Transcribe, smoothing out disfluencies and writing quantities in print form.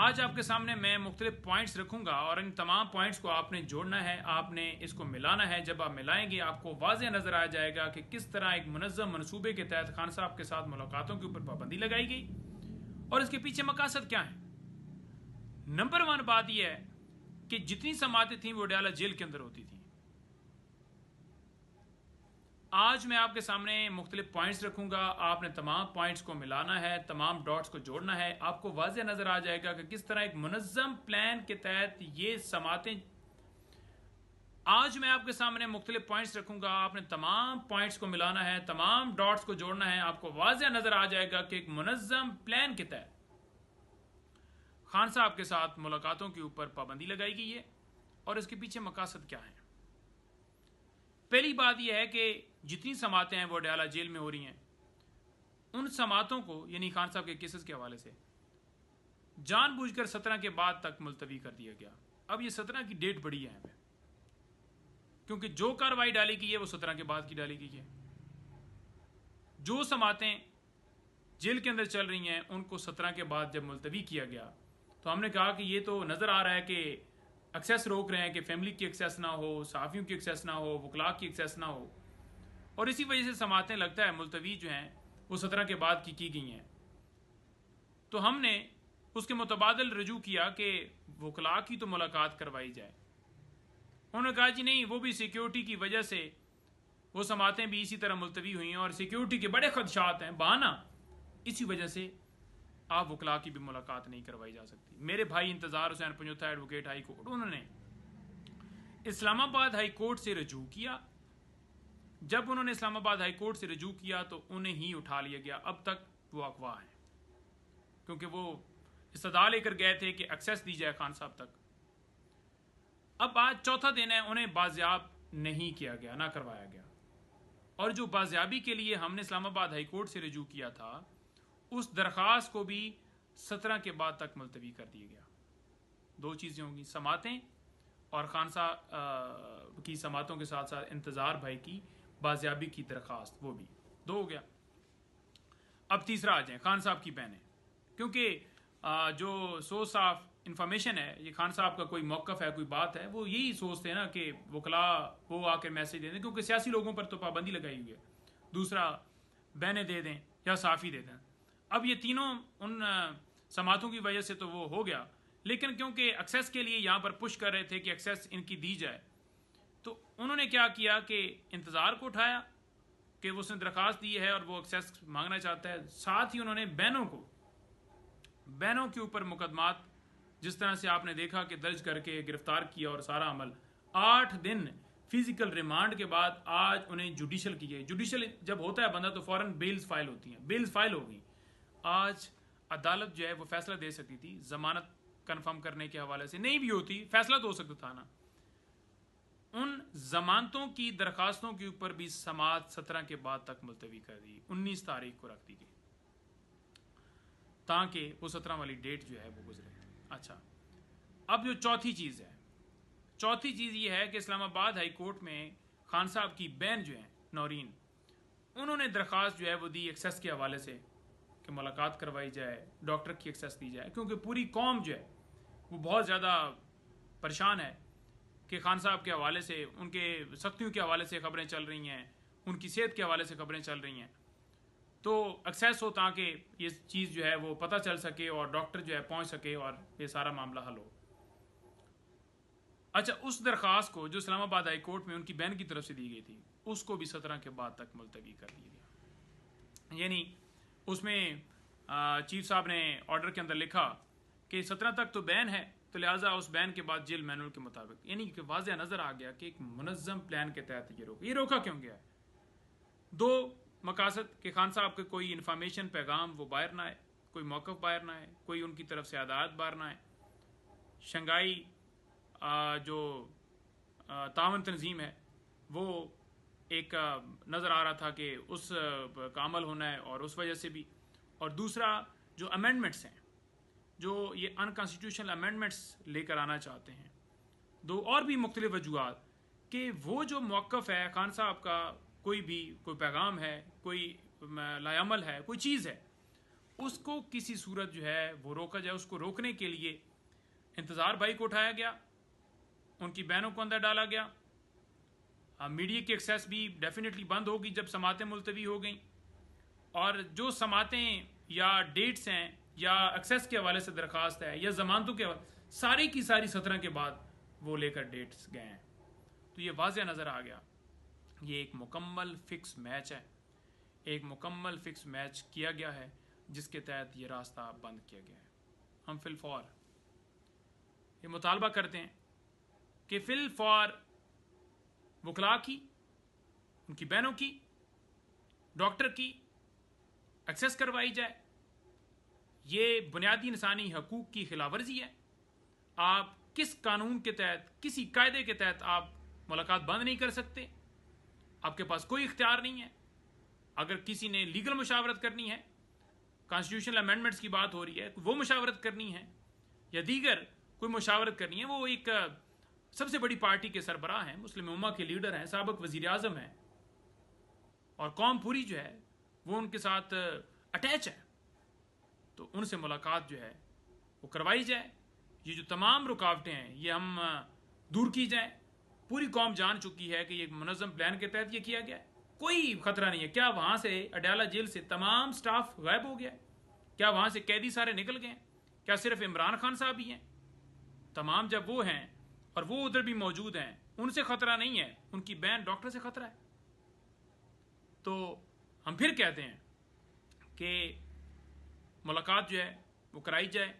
आज आपके सामने मैं मुख्तलिफ पॉइंट्स रखूंगा और इन तमाम पॉइंट्स को आपने जोड़ना है, आपने इसको मिलाना है। जब आप मिलाएंगे आपको वाज़ेह नज़र आ जाएगा कि किस तरह एक मुनज़्ज़म मनसूबे के तहत खान साहब के साथ मुलाकातों के ऊपर पाबंदी लगाई गई और इसके पीछे मकासद क्या है। नंबर 1 बात यह है कि जितनी समातें थीं वो अडयाला जेल के अंदर होती थी। आज मैं आपके सामने मुख्तलिफ पॉइंट्स रखूंगा, आपने तमाम पॉइंट्स को मिलाना है, तमाम डॉट्स को जोड़ना है। आपको वाज़ेह नज़र आ जाएगा कि किस तरह एक मुनज़्ज़म प्लान के तहत ये समातें। आज मैं आपके सामने मुख्तलिफ पॉइंट्स रखूंगा, आपने तमाम पॉइंट्स को मिलाना है, तमाम डॉट्स को जोड़ना है। आपको वाज़ेह नज़र आ जाएगा कि एक मुनज़्ज़म प्लान के तहत खान साहब के साथ मुलाकातों के ऊपर पाबंदी लगाई गई है और इसके पीछे मकासद क्या है। पहली बात यह है कि जितनी समातें हैं वो अडयाला जेल में हो रही हैं, उन समातों को यानी खान साहब के केसेस के हवाले से जानबूझकर 17 के बाद तक मुलतवी कर दिया गया। अब ये 17 की डेट बड़ी है हमें, क्योंकि जो कार्रवाई डाली गई है वो 17 के बाद की डाली गई है। जो समातें जेल के अंदर चल रही हैं उनको 17 के बाद जब मुलतवी किया गया तो हमने कहा कि ये तो नज़र आ रहा है कि एक्सेस रोक रहे हैं कि फैमिली की एक्सेस ना हो, सहाफ़ियों की एक्सेस ना हो, वकला की एक्सेस ना हो, और इसी वजह से समातें लगता है मुलतवी जो हैं वो 17 के बाद की गई हैं। तो हमने उसके मुतबादल रजू किया कि वकला की तो मुलाकात करवाई जाए। उन्होंने कहा जी नहीं, वो भी सिक्योरिटी की वजह से वो समातें भी इसी तरह मुलतवी हुई हैं और सिक्योरिटी के बड़े खदशात हैं, बहाना, इसी वजह से आप वकला की भी मुलाकात नहीं करवाई जा सकती। मेरे भाई इंतज़ार Hussain Panjotha advocate high court, उन्होंने इस्लामाबाद हाई कोर्ट से रजू किया। जब उन्होंने इस्लामाबाद हाई कोर्ट से रजू किया तो उन्हें ही उठा लिया गया। अब तक वो अगवा हैं, क्योंकि वो इस्तदा लेकर गए थे कि एक्सेस दी जाए खान साहब तक। अब आज चौथा दिन है, उन्हें बाजियाब नहीं किया गया, ना करवाया गया। और जो बाजियाबी के लिए हमने इस्लामाबाद हाई कोर्ट से रजू किया था उस दरख्वास्त को भी 17 के बाद तक मुलतवी कर दिया गया। दो चीज़ें होंगी, समातें और खान साहब की समातों के साथ साथ इंतज़ार भाई की बाजियाबी की दरख्वास्त, वो भी दो हो गया। अब तीसरा आ जाए खान साहब की बहनें, क्योंकि जो सोच साफ इंफॉर्मेशन है, ये खान साहब का कोई मौक़िफ़ है, कोई बात है, वो यही सोचते हैं ना कि वकला वो आकर मैसेज दे दें, क्योंकि सियासी लोगों पर तो पाबंदी लगाई हुई है। दूसरा, बहनें दे दें या साफ़ी दे दें। अब ये तीनों उन समातों की वजह से तो वो हो गया, लेकिन क्योंकि एक्सेस के लिए यहाँ पर पुश कर रहे थे कि एक्सेस इनकी दी जाए, तो उन्होंने क्या किया कि इंतज़ार को उठाया कि वो उसने दरख्वास्त दी है और वो एक्सेस मांगना चाहता है। साथ ही उन्होंने बहनों के ऊपर मुकदमात जिस तरह से आपने देखा कि दर्ज करके गिरफ्तार किया और सारा अमल 8 दिन फिजिकल रिमांड के बाद आज उन्हें जुडिशल की गई। जुडिशल जब होता है बंदा तो फौरन बेल्स फाइल होती हैं, बेल्स फाइल हो गई। आज अदालत जो है वो फैसला दे सकती थी, जमानत कंफर्म करने के हवाले से नहीं भी होती, फैसला तो हो सकता था ना। उन जमानतों की दरखास्तों के ऊपर भी समात 17 के बाद तक मुलतवी कर दी, 19 तारीख को रख दी गई ताकि वो 17 वाली डेट जो है वो गुजरे। अच्छा, अब जो चौथी चीज़ ये है कि इस्लामाबाद हाई कोर्ट में खान साहब की बहन जो है नौरीन, उन्होंने दरख्वास्त जो है वो दी एक्सेस के हवाले से कि मुलाकात करवाई जाए, डॉक्टर की एक्सेस दी जाए, क्योंकि पूरी कौम जो है वो बहुत ज़्यादा परेशान है कि खान साहब के हवाले से, उनके सख्तियों के हवाले से खबरें चल रही हैं, उनकी सेहत के हवाले से खबरें चल रही हैं। तो एक्सेस हो ताकि ये चीज़ जो है वो पता चल सके और डॉक्टर जो है पहुंच सके और ये सारा मामला हल हो। अच्छा, उस दरख्वास्त को जो इस्लामाबाद हाई कोर्ट में उनकी बहन की तरफ से दी गई थी उसको भी 17 के बाद तक मुलतवी कर दिया गया। यानी उसमें चीफ साहब ने ऑर्डर के अंदर लिखा कि 17 तक तो बैन है, तो लिहाजा उस बैन के बाद जेल मैनुअल के मुताबिक, यानी कि वाज़ेह नज़र आ गया कि एक मुनज़्ज़म प्लान के तहत ये रोका क्यों गया है। दो मकासद कि खान साहब के कोई इन्फॉर्मेशन पैगाम वो बाहर ना आए, कोई मौक़िफ़ बाहर ना आए, कोई उनकी तरफ से आदात बाहर ना आए। शंघाई जो तावन तंजीम है वो एक नज़र आ रहा था कि उस का अमल होना है और उस वजह से भी। और दूसरा, जो अमेंडमेंट्स हैं, जो ये अनकॉन्स्टिट्यूशनल अमेंडमेंट्स लेकर आना चाहते हैं, दो और भी मुख्तलिफ वजूहात कि वो जो मौक़िफ़ है खान साहब का, कोई पैगाम है, कोई लायामल है, कोई चीज़ है, उसको किसी सूरत जो है वो रोका जाए। उसको रोकने के लिए इंतज़ार भाई को उठाया गया, उनकी बहनों को अंदर डाला गया। मीडिया की एक्सेस भी डेफिनेटली बंद होगी जब समातें मुलतवी हो गई, और जो समातें या डेट्स हैं या एक्सेस के हवाले से दरख्वास्त है या जमानतों के सारी की सारी 17 के बाद वो लेकर डेट्स गए हैं। तो ये वाज़ेह नज़र आ गया, ये एक मुकम्मल फिक्स मैच है, एक मुकम्मल फिक्स मैच किया गया है जिसके तहत ये रास्ता बंद किया गया है। हम फिल फॉर ये मुतालबा करते हैं कि फिल फॉर वकला की, उनकी बहनों की, डॉक्टर की एक्सेस करवाई जाए। ये बुनियादी इंसानी हकूक़ की खिलाफवर्जी है। आप किस कानून के तहत, किसी कायदे के तहत आप मुलाकात बंद नहीं कर सकते, आपके पास कोई इख्तियार नहीं है। अगर किसी ने लीगल मुशावरत करनी है, कॉन्स्टिट्यूशनल अमेंडमेंट्स की बात हो रही है, वो मुशावरत करनी है या दीगर कोई मुशावरत करनी है, वो एक सबसे बड़ी पार्टी के सरबराह हैं, मुस्लिम उम्मा के लीडर हैं, साबिक वज़ीर आज़म हैं, और कौम पूरी जो है वो उनके साथ अटैच है, तो उनसे मुलाकात जो है वो करवाई जाए। ये जो तमाम रुकावटें हैं ये हम दूर की जाए। पूरी कौम जान चुकी है कि ये मुनज़्ज़म प्लान के तहत ये किया गया है, कोई ख़तरा नहीं है। क्या वहाँ से अडयाला जेल से तमाम स्टाफ गायब हो गया? क्या वहाँ से कैदी सारे निकल गए? क्या सिर्फ इमरान खान साहब ही हैं? तमाम जब वो हैं और वो उधर भी मौजूद हैं, उनसे ख़तरा नहीं है, उनकी बहन डॉक्टर से ख़तरा है। तो हम फिर कहते हैं कि मुलाकात जो है वो कराई जाए।